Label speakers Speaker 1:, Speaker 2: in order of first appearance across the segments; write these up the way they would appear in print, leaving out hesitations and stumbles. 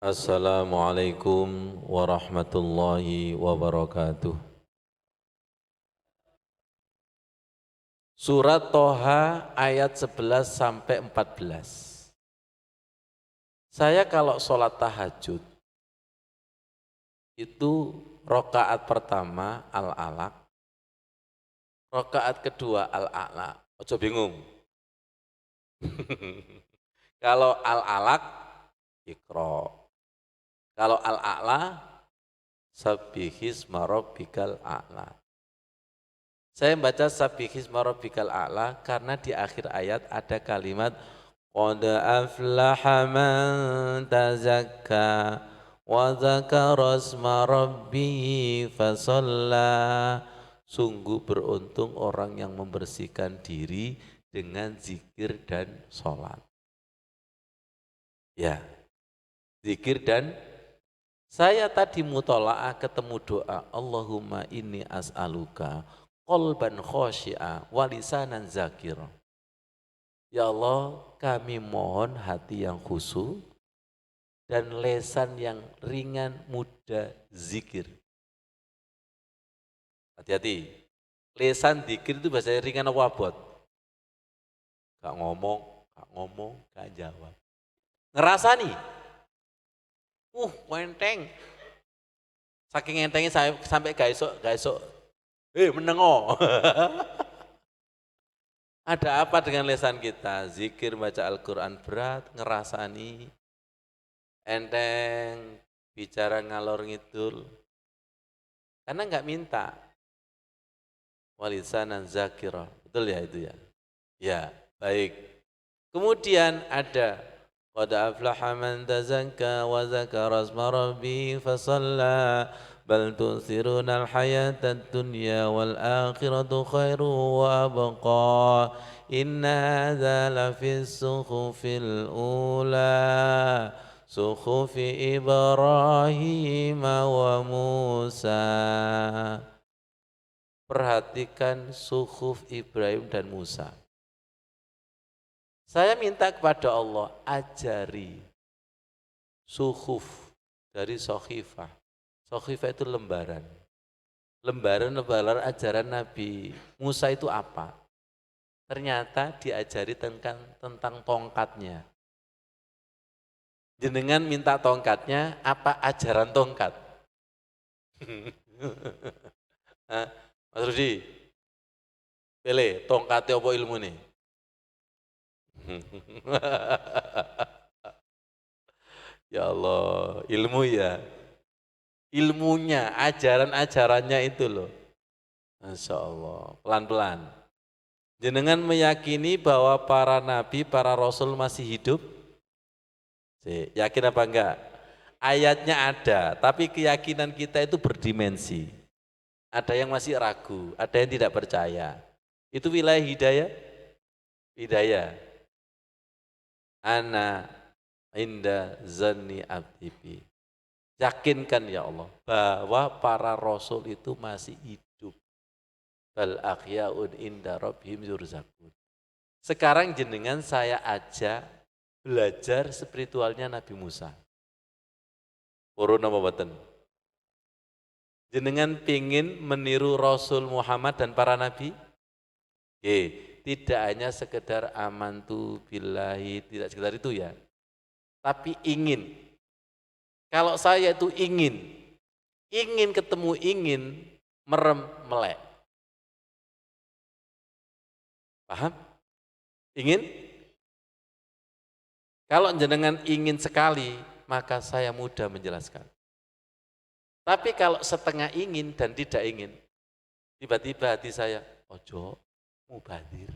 Speaker 1: Assalamualaikum warahmatullahi wabarakatuh. Surat Toha ayat 11 sampai 14. Saya kalau sholat tahajud itu rokaat pertama al-alaq, rokaat kedua al-a'la. Ojo bingung. Kalau al-alaq Iqra. Kalau al-a'la Sabbihisma rabbikal a'la. Saya membaca Sabbihisma rabbikal a'la karena di akhir ayat ada kalimat qad aflaha man tazakka wa dzakara asma rabbih fasalla. Sungguh beruntung orang yang membersihkan diri dengan zikir dan sholat. Ya, zikir dan saya tadi mutola'ah ketemu doa Allahumma inni as'aluka qalban khosyi'a wa lisanan zakira. Ya Allah, kami mohon hati yang khusyuk dan lesan yang ringan mudah zikir. Hati-hati, lesan zikir itu bahasa ringan apa abot? Gak ngomong, gak jawab. Ngerasani? Enteng. Saking entengnya saya sampai gak esok. Menengo. Ada apa dengan lesan kita? Zikir, baca Al-Quran berat, ngerasani, enteng, bicara ngalor ngidul. Karena nggak minta. Walisanan zakirah. Betul ya itu ya? Ya, baik. Kemudian ada qad aflaha man tazakka wa dzakara asma rabbih fasalla bal tu'thiruna al-hayatad dunya wal akhiratu khairu wa abqa inna hadza lafis suhufil ula suhufi Ibrahim wa Musa. Perhatikan suhuf Ibrahim dan Musa. Saya minta kepada Allah, ajari suhuf dari sohifah. Sohifah itu lembaran. Lembaran ajaran Nabi Musa itu apa? Ternyata diajari tentang tongkatnya. Jenengan minta tongkatnya, apa ajaran tongkat? Mas Rudi, pilih tongkatnya apa ilmu nih? Ya Allah, ilmu ya. Ilmunya, ajaran-ajarannya itu loh. Masya Allah, pelan-pelan. Jenengan meyakini bahwa para nabi, para rasul masih hidup? Yakin apa enggak? Ayatnya ada, tapi keyakinan kita itu berdimensi. Ada yang masih ragu, ada yang tidak percaya. Itu wilayah hidayah? Hidayah. Ana inda zanni abdi. Yakinkan ya Allah bahwa para rasul itu masih hidup. Bal akhyaun inda rabbihim yurzaqun. Sekarang jenengan saya ajak belajar spiritualnya Nabi Musa. Purun apa boten? Jenengan pingin meniru Rasul Muhammad dan para nabi? Tidak hanya sekedar amantu billahi, tidak sekedar itu ya. Tapi ingin. Kalau saya itu ingin ketemu merem melek. Paham? Ingin? Kalau jenengan ingin sekali, maka saya mudah menjelaskan. Tapi kalau setengah ingin dan tidak ingin, tiba-tiba hati saya, ojo mubadir,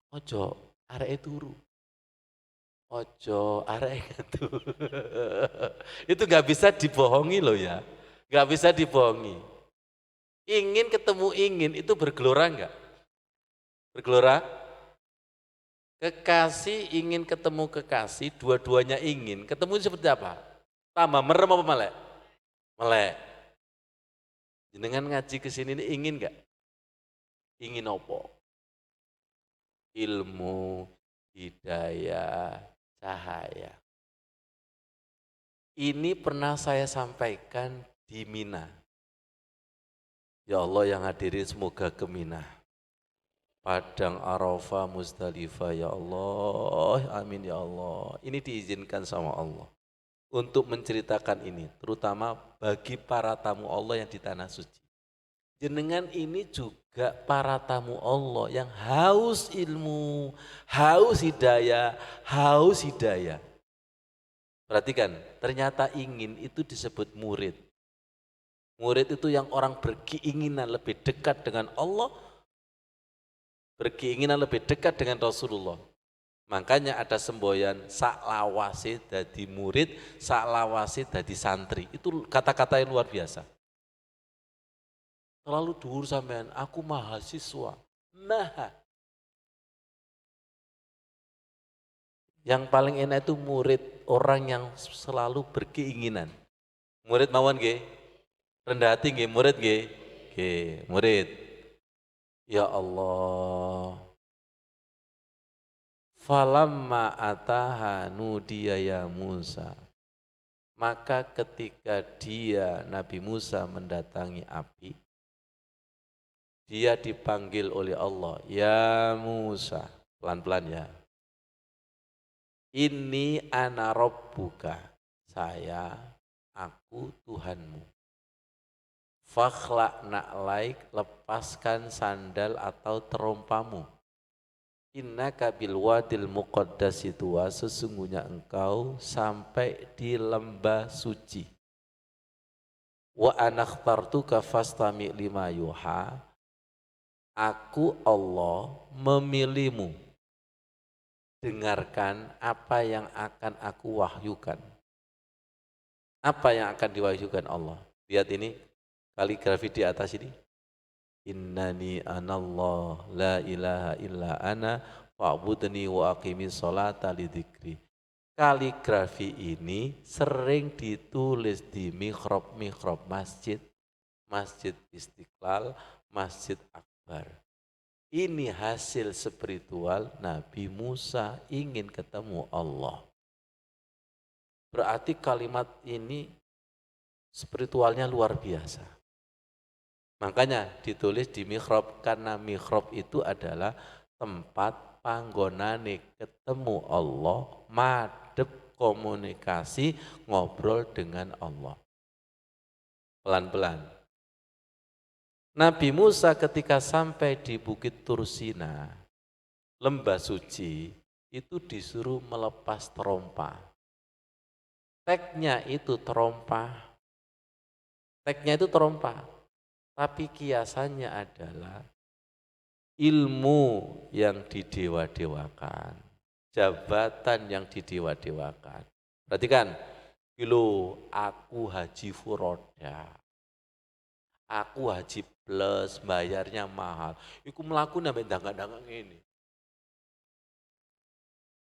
Speaker 1: ojo arek turu, ojo arek itu. Itu nggak bisa dibohongi loh ya, nggak bisa dibohongi. Ingin ketemu ingin itu bergelora enggak? Bergelora? Kekasih ingin ketemu kekasih, dua-duanya ingin. Ketemu seperti apa? Tambah merem apa melek? Melek. Jenengan ngaji ke sini ini ingin enggak? Ingin apa? Ilmu, hidayah, cahaya. Ini pernah saya sampaikan di Mina. Ya Allah yang hadirin semoga ke Mina. Padang Arafah, Muzdalifah, ya Allah, amin ya Allah. Ini diizinkan sama Allah untuk menceritakan ini, terutama bagi para tamu Allah yang di tanah suci. Jenengan ini juga para tamu Allah yang haus ilmu, haus hidayah, haus hidayah. Perhatikan, ternyata ingin itu disebut murid. Murid itu yang orang berkeinginan lebih dekat dengan Allah, berkeinginan lebih dekat dengan Rasulullah. Makanya ada semboyan saklawase dadi murid, saklawase dadi santri. Itu kata-kata yang luar biasa. Terlalu dhuwur sampean, aku mahasiswa. Nah, yang paling enak itu murid, orang yang selalu berkeinginan. Murid mawon nggih? Rendah hati nggih, murid nggih? Nggih, murid. Ya Allah. Falamma ataha nudiya ya Musa. Maka ketika dia Nabi Musa mendatangi api, dia dipanggil oleh Allah, ya Musa, pelan-pelan ya. Ini ana rabbuka, saya, aku Tuhanmu. Fakhlak na'laik, lepaskan sandal atau terompamu. Innaka bil wadil muqaddasi tuwa, sesungguhnya engkau sampai di lembah suci. Wa anakhtartuka fastami' lima yuha, aku Allah memilihmu, dengarkan apa yang akan aku wahyukan. Apa yang akan diwahyukan Allah? Lihat ini, kaligrafi di atas ini. Innani anallah la ilaha illa ana fa'budni wa aqimis sholata lidzikri. Kaligrafi ini sering ditulis di mihrab-mihrab masjid, Masjid Istiqlal, Masjid Akbar. Ini hasil spiritual Nabi Musa ingin ketemu Allah. Berarti kalimat ini spiritualnya luar biasa. Makanya ditulis di mihrab, karena mihrab itu adalah tempat panggonane ketemu Allah, madep komunikasi, ngobrol dengan Allah. Pelan-pelan. Nabi Musa ketika sampai di Bukit Tursina, lembah suci, itu disuruh melepas terompa. Teknya itu terompa. Teknya itu terompa. Tapi kiasannya adalah ilmu yang didewa-dewakan, jabatan yang didewa-dewakan. Perhatikan, aku haji furoda, aku haji plus, bayarnya mahal. Iku melaku sampai dangak-dangak ini.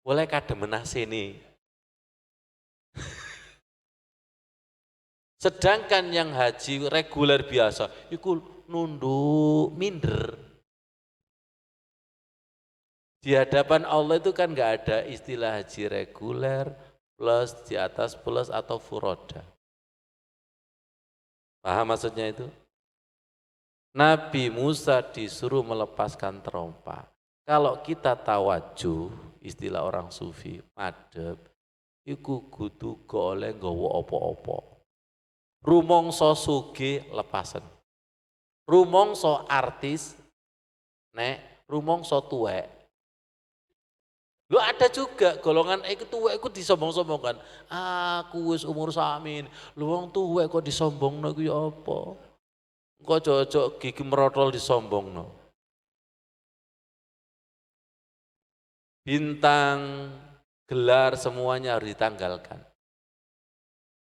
Speaker 1: Boleh kademenah sini. Sedangkan yang haji reguler biasa, itu nunduk, minder. Di hadapan Allah itu kan nggak ada istilah haji reguler, plus, di atas plus, atau furoda. Paham maksudnya itu? Nabi Musa disuruh melepaskan terompa. Kalau kita tawajuh, istilah orang sufi, madhep, iku kudu goleh nggawa apa-apa. Rumangsa sugih lepasen. Rumangsa artis nek rumangsa tuwek. Lu ada juga golongan itu tuwek iku disombong-sombongkan. Aku wis umur samin, lu wong tuwek kok disombongno iku ya apa? Kok cocok gigi merotol disombongno. Bintang, gelar semuanya harus ditanggalkan.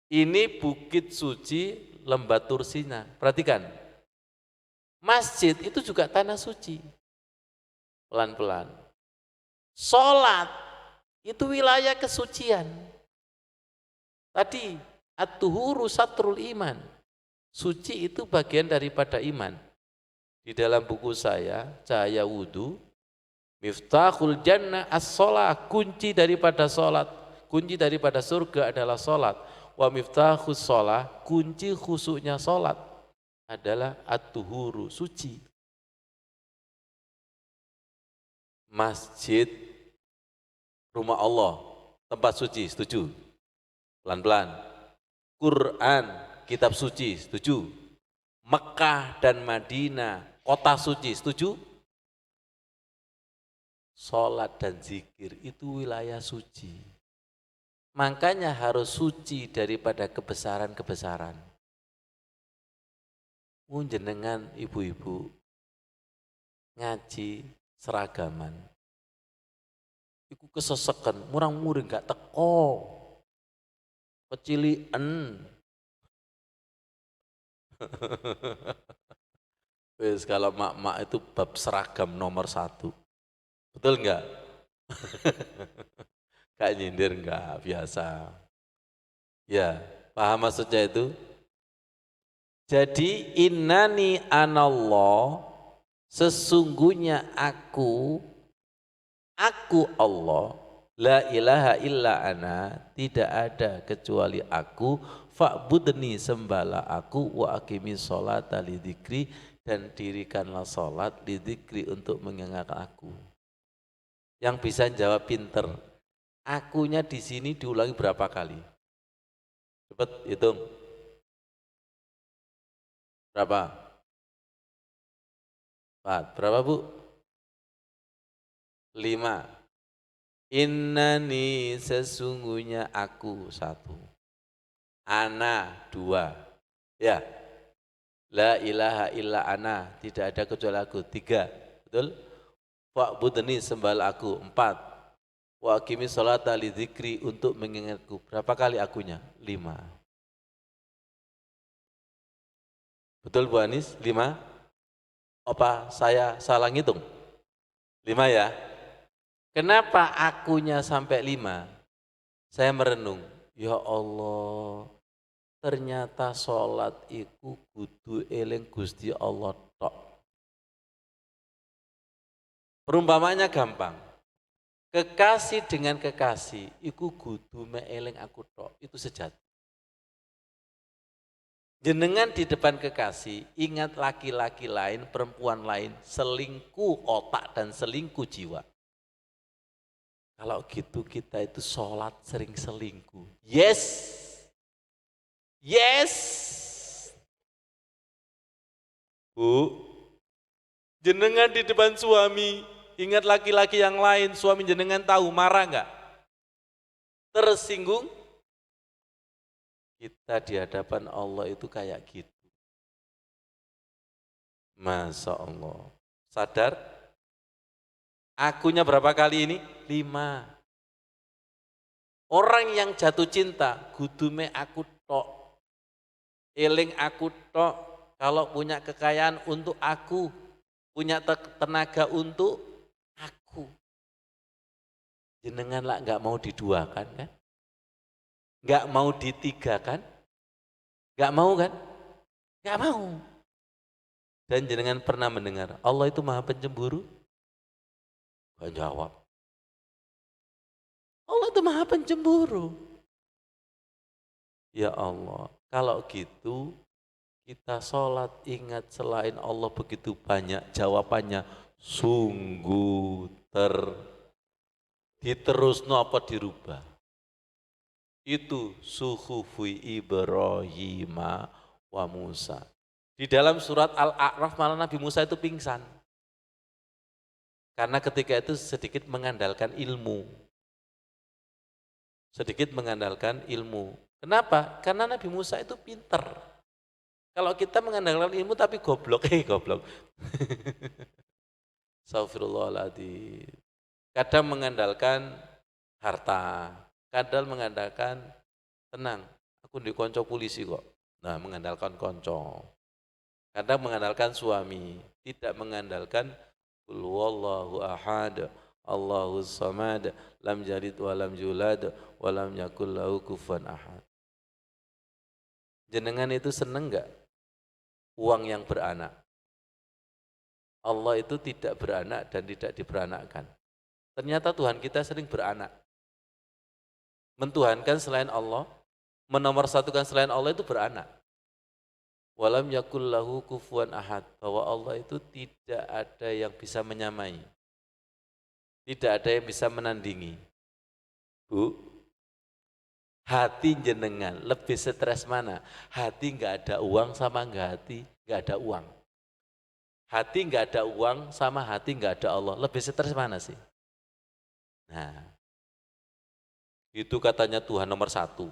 Speaker 1: Ini bukit suci lembah Tursina. Perhatikan. Masjid itu juga tanah suci. Pelan-pelan. Sholat itu wilayah kesucian. Tadi at-tuhuru satrul iman. Suci itu bagian daripada iman. Di dalam buku saya, Cahaya Wudu, Miftahul Jannah as-sholat, kunci daripada sholat, kunci daripada surga adalah sholat. Wa miftahus sholat, kunci khusuknya sholat adalah at-tuhuru, suci. Masjid, rumah Allah, tempat suci, setuju? Pelan-pelan. Quran, kitab suci, setuju? Mekah dan Madinah, kota suci, setuju? Sholat dan zikir itu wilayah suci. Makanya harus suci daripada kebesaran-kebesaran. Jenengan ibu-ibu ngaji seragaman. Iku kesesekan, murang-muring gak teko. Kecilian. Wes kalau mak-mak itu bab seragam nomor 1. Betul enggak? Kak nyindir enggak, biasa. Ya, paham maksudnya itu? Jadi innani anallah, sesungguhnya aku Allah, la ilaha illa ana, tidak ada kecuali aku, fa'budni, sembahlah aku, wa aqimi sholata lidzikri, dan dirikanlah sholat lidzikri, untuk mengingat aku. Yang bisa jawab pinter, akunya di sini diulangi berapa kali? Cepat hitung. Berapa? 4. Berapa, Bu? 5. Innani, sesungguhnya aku, 1. Ana, 2. Ya. La ilaha illa ana, tidak ada kecuali aku, 3. Betul? Fa'budni, sembahlah aku, 4. Wa aqimi sholata lidzikri, untuk mengingatku. Berapa kali akunya? 5. Betul Bu Anis? 5? Apa saya salah ngitung? 5 ya? Kenapa akunya sampai 5? Saya merenung, ya Allah, ternyata sholat iku kudu eling Gusti Allah tok. Perumpamanya gampang. Kekasih dengan kekasih iku kudu eling aku tok, itu sejati. Jenengan di depan kekasih, ingat laki-laki lain, perempuan lain, selingkuh otak dan selingkuh jiwa. Kalau gitu kita itu sholat sering selingkuh. Yes. Yes. Bu, jenengan di depan suami, ingat laki-laki yang lain, suami jenengan tahu, marah enggak? Tersinggung? Kita di hadapan Allah itu kayak gitu. Masya Allah. Sadar? Akunya berapa kali ini? 5. Orang yang jatuh cinta, gudume aku tok. Eling aku tok. Kalau punya kekayaan untuk aku, punya tenaga untuk aku. Jenengan lah nggak mau diduakan kan? Nggak mau ditigakan? Nggak mau kan? Nggak mau. Dan jenengan pernah mendengar Allah itu maha pencemburu? Gak jawab. Allah itu maha pencemburu. Ya Allah, kalau gitu kita sholat ingat selain Allah begitu banyak, jawabannya sungguh diterusno apa dirubah. Itu suhufi Ibrahim wa Musa. Di dalam surat Al-A'raf malah Nabi Musa itu pingsan. Karena ketika itu sedikit mengandalkan ilmu. Sedikit mengandalkan ilmu. Kenapa? Karena Nabi Musa itu pinter. Kalau kita mengandalkan ilmu tapi goblok, goblok. Astagfirullahaladzim. Kadang mengandalkan harta, kadang mengandalkan tenang. Aku di konco polisi kok. Nah, mengandalkan konco. Kadang mengandalkan suami, tidak mengandalkan qul huwallahu ahad, Allahus samad, lam yalid wa lam yulad wa lam yakul lahu kufuwan ahad. Jenengan itu seneng enggak uang yang beranak? Allah itu tidak beranak dan tidak diberanakkan. Ternyata Tuhan kita sering beranak. Mentuhankan selain Allah, menomorsatukan selain Allah itu beranak. Walam yakul lahu kufuwan ahad, bahwa Allah itu tidak ada yang bisa menyamai. Tidak ada yang bisa menandingi. Bu, hati jenengan lebih stres mana? Hati nggak ada uang sama nggak ada uang. Hati nggak ada uang sama hati nggak ada Allah. Lebih stres mana sih? Nah, itu katanya Tuhan nomor 1.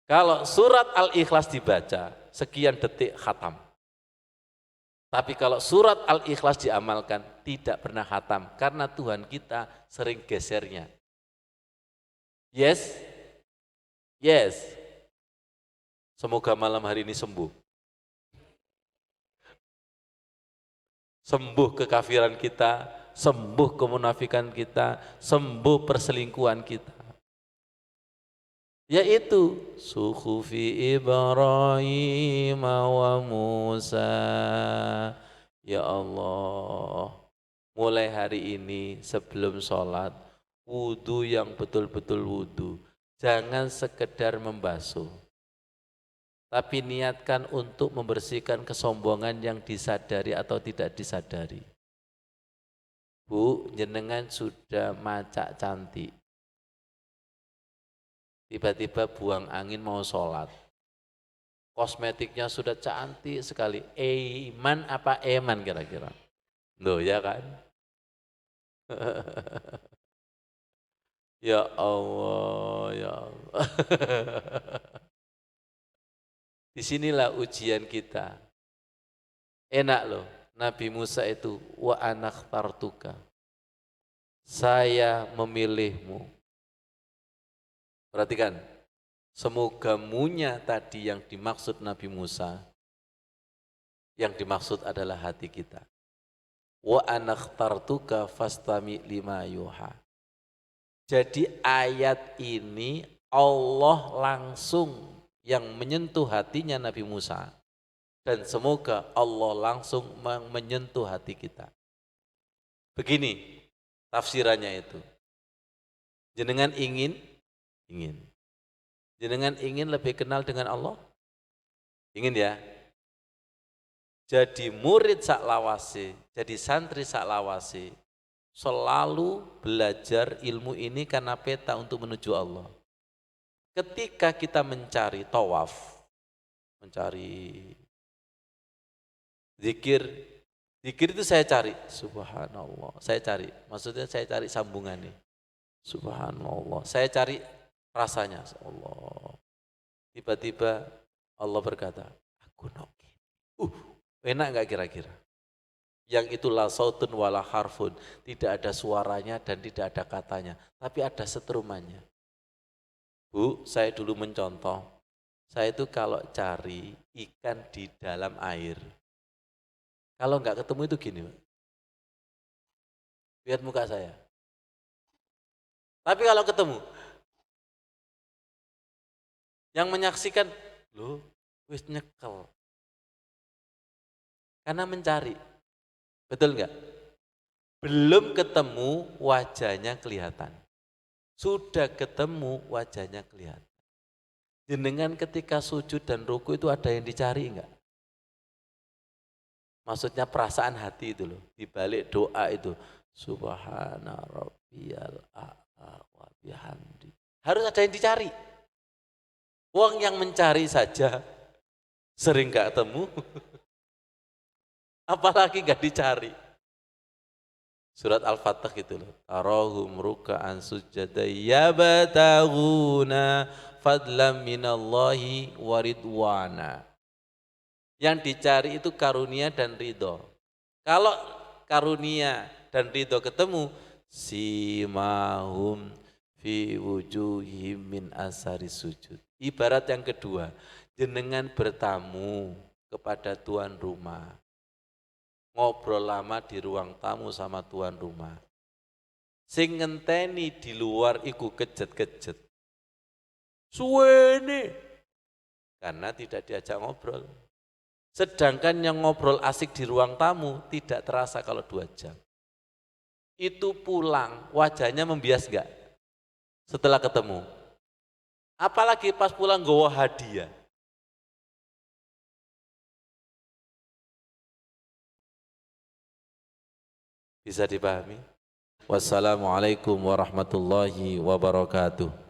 Speaker 1: Kalau surat Al-Ikhlas dibaca, sekian detik khatam. Tapi kalau surat Al-Ikhlas diamalkan, tidak pernah khatam. Karena Tuhan kita sering gesernya. Yes? Yes. Semoga malam hari ini sembuh. Sembuh kekafiran kita, sembuh kemunafikan kita, sembuh perselingkuhan kita. Yaitu suhufi Ibrahim wa Musa. Ya Allah, mulai hari ini sebelum sholat, wudu yang betul-betul wudu. Jangan sekedar membasuh, tapi niatkan untuk membersihkan kesombongan yang disadari atau tidak disadari. Bu, jenengan sudah macak cantik. Tiba-tiba buang angin mau sholat. Kosmetiknya sudah cantik sekali. Eiman apa eman kira-kira? Loh ya kan? Ya Allah, ya Allah. Disinilah ujian kita. Enak loh, Nabi Musa itu wa anakhtartuka. Saya memilihmu. Perhatikan, semoga munya tadi yang dimaksud Nabi Musa, yang dimaksud adalah hati kita. Wa anakhtartuka fastami lima yuha. Jadi ayat ini Allah langsung yang menyentuh hatinya Nabi Musa. Dan semoga Allah langsung menyentuh hati kita. Begini tafsirannya itu. Jenengan ingin. Jenengan ingin lebih kenal dengan Allah? Ingin ya? Jadi murid saklawase, jadi santri saklawase, selalu belajar ilmu ini karena peta untuk menuju Allah. Ketika kita mencari tawaf, mencari zikir itu saya cari, subhanallah, saya cari, maksudnya saya cari sambungannya, subhanallah, saya cari rasanya, Allah. Tiba-tiba Allah berkata, aku noki. Enak enggak kira-kira? Yang itu la sautun wala harfun, tidak ada suaranya dan tidak ada katanya, tapi ada setrumannya. Bu, saya dulu mencontoh, saya itu kalau cari ikan di dalam air, kalau enggak ketemu itu gini, lihat muka saya. Tapi kalau ketemu, yang menyaksikan, loh, wis nyekel. Karena mencari, betul enggak? Belum ketemu wajahnya kelihatan. Sudah ketemu wajahnya kelihatan. Jenengan ketika sujud dan ruku itu ada yang dicari enggak? Maksudnya perasaan hati itu loh, di balik doa itu. Subhana rabbiyal a'la wa bihamdi. Harus ada yang dicari. Wong yang mencari saja sering gak ketemu, apalagi gak dicari. Surat Al-Fatah gitu loh. Tarahum ruka'an sujada yabtaghuna fadlam minallahi waridwana. Yang dicari itu karunia dan ridho. Kalau karunia dan ridho ketemu, simahum fi wujuhim min asari sujud. Ibarat yang kedua, jenengan bertamu kepada tuan rumah, ngobrol lama di ruang tamu sama tuan rumah. Sing ngenteni di luar iku kejet-kejet. Suwene karena tidak diajak ngobrol. Sedangkan yang ngobrol asik di ruang tamu tidak terasa kalau 2 jam. Itu pulang, wajahnya membias enggak setelah ketemu? Apalagi pas pulang nggawa hadiah. Bisa dipahami? Wassalamualaikum warahmatullahi wabarakatuh.